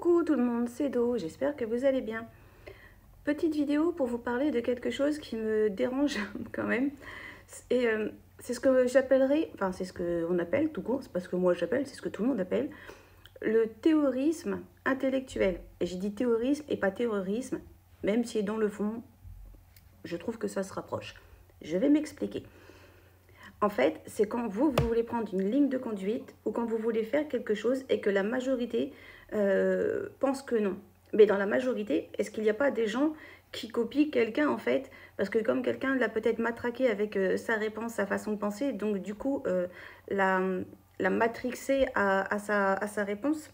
Coucou tout le monde, c'est Do, j'espère que vous allez bien. Petite vidéo pour vous parler de quelque chose qui me dérange quand même. Et c'est ce que j'appellerais, enfin c'est ce qu'on appelle tout court, c'est pas ce que moi j'appelle, c'est ce que tout le monde appelle, le théorisme intellectuel. Et j'ai dit théorisme et pas terrorisme, même si dans le fond, je trouve que ça se rapproche. Je vais m'expliquer. En fait, c'est quand vous voulez prendre une ligne de conduite ou quand vous voulez faire quelque chose et que la majorité pense que non. Mais dans la majorité, est-ce qu'il n'y a pas des gens qui copient quelqu'un en fait? Parce que comme quelqu'un l'a peut-être matraqué avec sa réponse, sa façon de penser, donc du coup, la matrixer à sa réponse.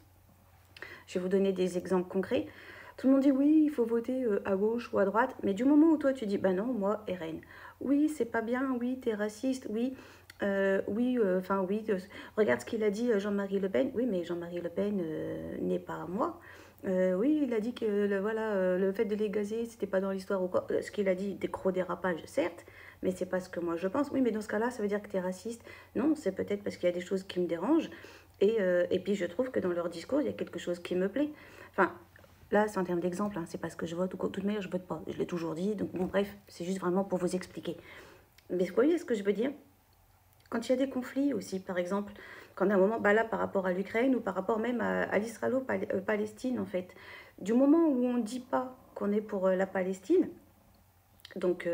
Je vais vous donner des exemples concrets. Tout le monde dit oui, il faut voter à gauche ou à droite, mais du moment où toi tu dis bah non, moi RN. Oui, c'est pas bien, oui, t'es raciste, oui, regarde ce qu'il a dit Jean-Marie Le Pen. Oui, mais Jean-Marie Le Pen n'est pas moi. Oui, il a dit que le fait de les gazer, c'était pas dans l'histoire ou quoi. Ce qu'il a dit, des gros dérapages, certes, mais c'est pas ce que moi je pense. Oui, mais dans ce cas-là, ça veut dire que t'es raciste. Non, c'est peut-être parce qu'il y a des choses qui me dérangent. Et puis je trouve que dans leur discours, il y a quelque chose qui me plaît. Enfin, là, c'est en termes d'exemple, hein, c'est parce que je vote, ou de toute manière, je vote pas. Je l'ai toujours dit, donc bon, bref, c'est juste vraiment pour vous expliquer. Mais vous voyez ce que je veux dire? Quand il y a des conflits aussi, par exemple, quand à un moment, bah là, par rapport à l'Ukraine ou par rapport même à l'Israëlo-Palestine, en fait, du moment où on ne dit pas qu'on est pour la Palestine, donc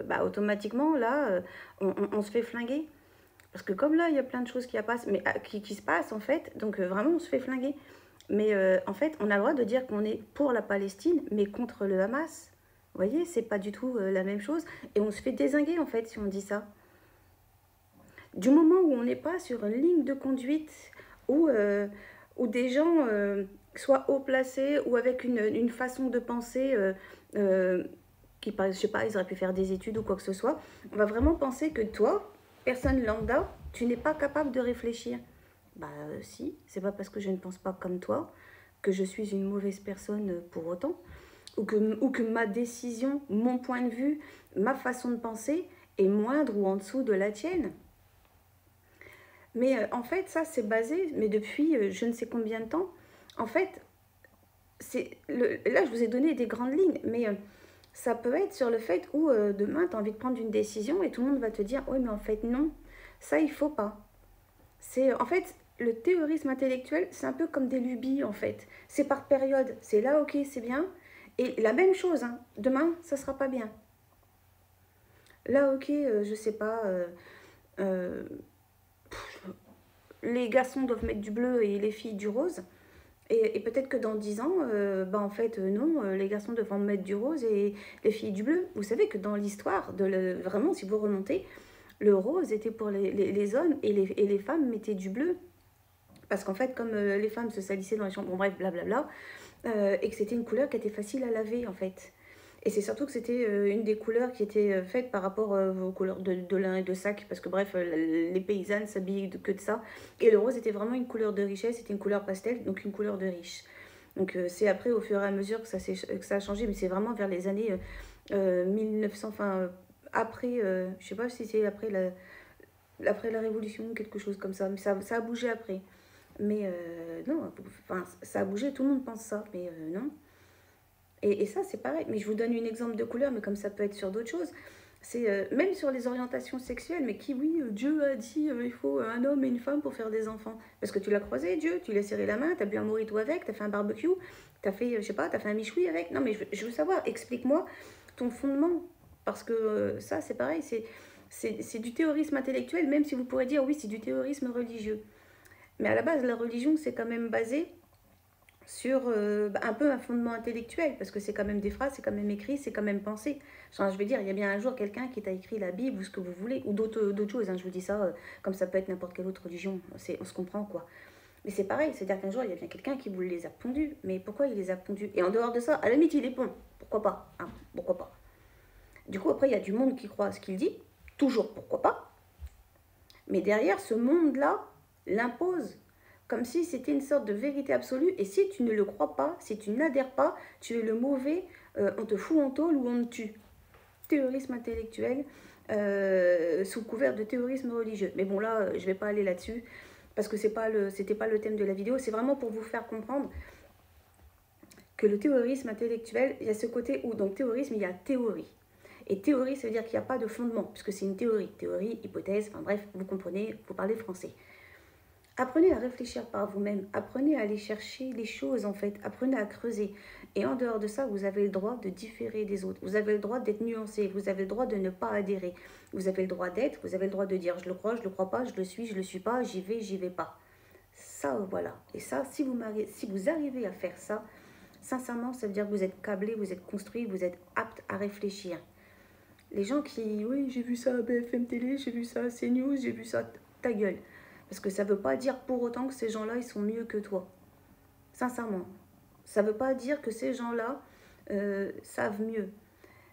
bah, automatiquement, là, on se fait flinguer. Parce que comme là, il y a plein de choses qui se passent, en fait, donc vraiment, on se fait flinguer. Mais en fait, on a le droit de dire qu'on est pour la Palestine, mais contre le Hamas. Vous voyez, c'est pas du tout la même chose. Et on se fait dézinguer, en fait, si on dit ça. Du moment où on n'est pas sur une ligne de conduite où des gens soient haut placés ou avec une façon de penser qui, je sais pas, ils auraient pu faire des études ou quoi que ce soit, on va vraiment penser que toi, personne lambda, tu n'es pas capable de réfléchir. Bah si, c'est pas parce que je ne pense pas comme toi que je suis une mauvaise personne pour autant, ou que ma décision, mon point de vue, ma façon de penser est moindre ou en dessous de la tienne. Mais en fait, ça, c'est basé, mais depuis je ne sais combien de temps, en fait, là, je vous ai donné des grandes lignes, mais ça peut être sur le fait où demain, tu as envie de prendre une décision et tout le monde va te dire, oui, mais en fait, non, ça, il faut pas. En fait, le théorisme intellectuel, c'est un peu comme des lubies, en fait. C'est par période. C'est là, ok, c'est bien. Et la même chose, hein, demain, ça sera pas bien. Là, ok, je sais pas... euh, les garçons doivent mettre du bleu et les filles du rose. Et peut-être que dans 10 ans, bah en fait, non, les garçons devront mettre du rose et les filles du bleu. Vous savez que dans l'histoire, vraiment, si vous remontez, le rose était pour les hommes et les femmes mettaient du bleu. Parce qu'en fait, comme les femmes se salissaient dans les chambres, bon bref, blablabla, et que c'était une couleur qui était facile à laver, en fait. Et c'est surtout que c'était une des couleurs qui était faite par rapport aux couleurs de lin et de sac, parce que bref, les paysannes s'habillent que de ça. Et le rose était vraiment une couleur de richesse, c'était une couleur pastel, donc une couleur de riche. Donc c'est après, au fur et à mesure, que ça a changé, mais c'est vraiment vers les années 1900, enfin, après, je sais pas si c'est après la Révolution, quelque chose comme ça, mais ça a bougé après. Mais non, enfin, ça a bougé, tout le monde pense ça, mais non. Et ça, c'est pareil. Mais je vous donne un exemple de couleur, mais comme ça peut être sur d'autres choses. C'est même sur les orientations sexuelles, mais qui, oui, Dieu a dit il faut un homme et une femme pour faire des enfants. Parce que tu l'as croisé, Dieu, tu lui as serré la main, t'as bu un mojito avec, t'as fait un barbecue, t'as fait, je sais pas, t'as fait un michoui avec. Non, mais je veux savoir, explique-moi ton fondement. Parce que ça, c'est pareil, c'est du théorisme intellectuel, même si vous pourrez dire oui, c'est du théorisme religieux. Mais à la base, la religion, c'est quand même basé sur un peu un fondement intellectuel, parce que c'est quand même des phrases, c'est quand même écrit, c'est quand même pensé. Genre, je veux dire, il y a bien un jour quelqu'un qui t'a écrit la Bible ou ce que vous voulez, ou d'autres choses, hein, je vous dis ça, comme ça peut être n'importe quelle autre religion, on se comprend quoi. Mais c'est pareil, c'est-à-dire qu'un jour, il y a bien quelqu'un qui vous les a pondus, mais pourquoi il les a pondus? Et en dehors de ça, à la limite, il est pond, pourquoi pas, hein, pourquoi pas. Du coup, après, il y a du monde qui croit à ce qu'il dit, toujours pourquoi pas, mais derrière, ce monde-là l'impose comme si c'était une sorte de vérité absolue. Et si tu ne le crois pas, si tu n'adhères pas, tu es le mauvais, on te fout en tôle ou on te tue. Théorisme intellectuel sous couvert de théorisme religieux. Mais bon, là, je ne vais pas aller là-dessus parce que c'était pas le thème de la vidéo. C'est vraiment pour vous faire comprendre que le terrorisme intellectuel, il y a ce côté où, donc terrorisme, il y a théorie. Et théorie, ça veut dire qu'il n'y a pas de fondement, puisque c'est une théorie. Théorie, hypothèse, enfin bref, vous comprenez, vous parlez français. Apprenez à réfléchir par vous-même, apprenez à aller chercher les choses en fait, apprenez à creuser. Et en dehors de ça, vous avez le droit de différer des autres, vous avez le droit d'être nuancé, vous avez le droit de ne pas adhérer, vous avez le droit d'être, vous avez le droit de dire je le crois pas, je le suis pas, j'y vais pas. Ça, voilà. Et ça, si vous arrivez à faire ça, sincèrement, ça veut dire que vous êtes câblé, vous êtes construit, vous êtes apte à réfléchir. Les gens qui, oui, j'ai vu ça à BFM Télé, j'ai vu ça à CNews, j'ai vu ça, ta gueule. Parce que ça ne veut pas dire pour autant que ces gens-là, ils sont mieux que toi. Sincèrement. Ça ne veut pas dire que ces gens-là savent mieux.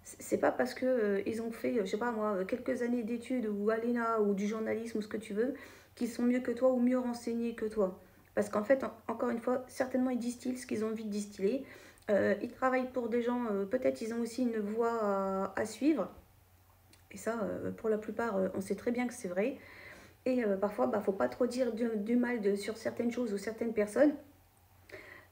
C'est pas parce que ils ont fait, je sais pas moi, quelques années d'études ou à l'ENA ou du journalisme ou ce que tu veux, qu'ils sont mieux que toi ou mieux renseignés que toi. Parce qu'en fait, encore une fois, certainement ils distillent ce qu'ils ont envie de distiller. Ils travaillent pour des gens, peut-être ils ont aussi une voie à suivre. Et ça, pour la plupart, on sait très bien que c'est vrai. Et parfois, bah, faut pas trop dire du mal sur certaines choses ou certaines personnes,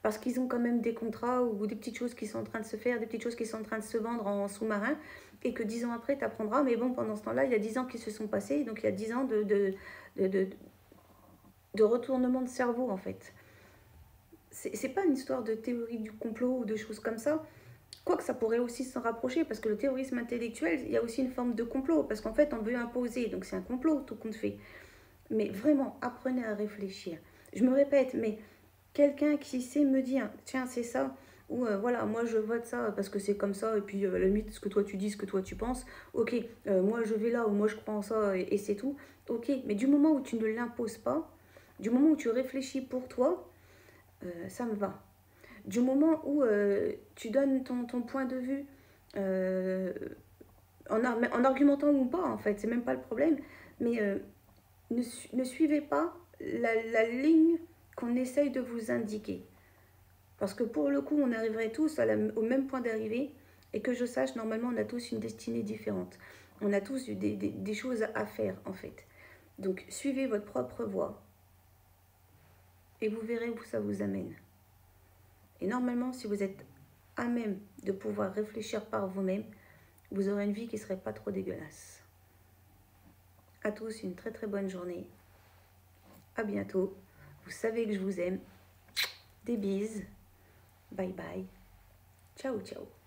parce qu'ils ont quand même des contrats ou des petites choses qui sont en train de se faire, des petites choses qui sont en train de se vendre en sous-marin, et que 10 ans après, tu apprendras, mais bon, pendant ce temps-là, il y a 10 ans qui se sont passés, donc il y a 10 ans de, de, de retournement de cerveau, en fait. C'est pas une histoire de théorie du complot ou de choses comme ça. Quoique ça pourrait aussi s'en rapprocher, parce que le terrorisme intellectuel, il y a aussi une forme de complot, parce qu'en fait, on veut imposer, donc c'est un complot, tout compte fait. Mais vraiment, apprenez à réfléchir. Je me répète, mais quelqu'un qui sait me dire, tiens, c'est ça, ou voilà, moi je vote ça parce que c'est comme ça, et puis à la limite, ce que toi tu dis, ce que toi tu penses, ok, moi je vais là, ou moi je crois en ça, et c'est tout, ok, mais du moment où tu ne l'imposes pas, du moment où tu réfléchis pour toi, ça me va. Du moment où tu donnes ton point de vue, euh, en argumentant ou pas, en fait, c'est même pas le problème, mais ne suivez pas la ligne qu'on essaye de vous indiquer. Parce que pour le coup, on arriverait tous au même point d'arrivée. Et que je sache, normalement, on a tous une destinée différente. On a tous des choses à faire, en fait. Donc, suivez votre propre voie. Et vous verrez où ça vous amène. Et normalement, si vous êtes à même de pouvoir réfléchir par vous-même, vous aurez une vie qui ne serait pas trop dégueulasse. À tous, une très très bonne journée. À bientôt. Vous savez que je vous aime. Des bises. Bye bye. Ciao, ciao.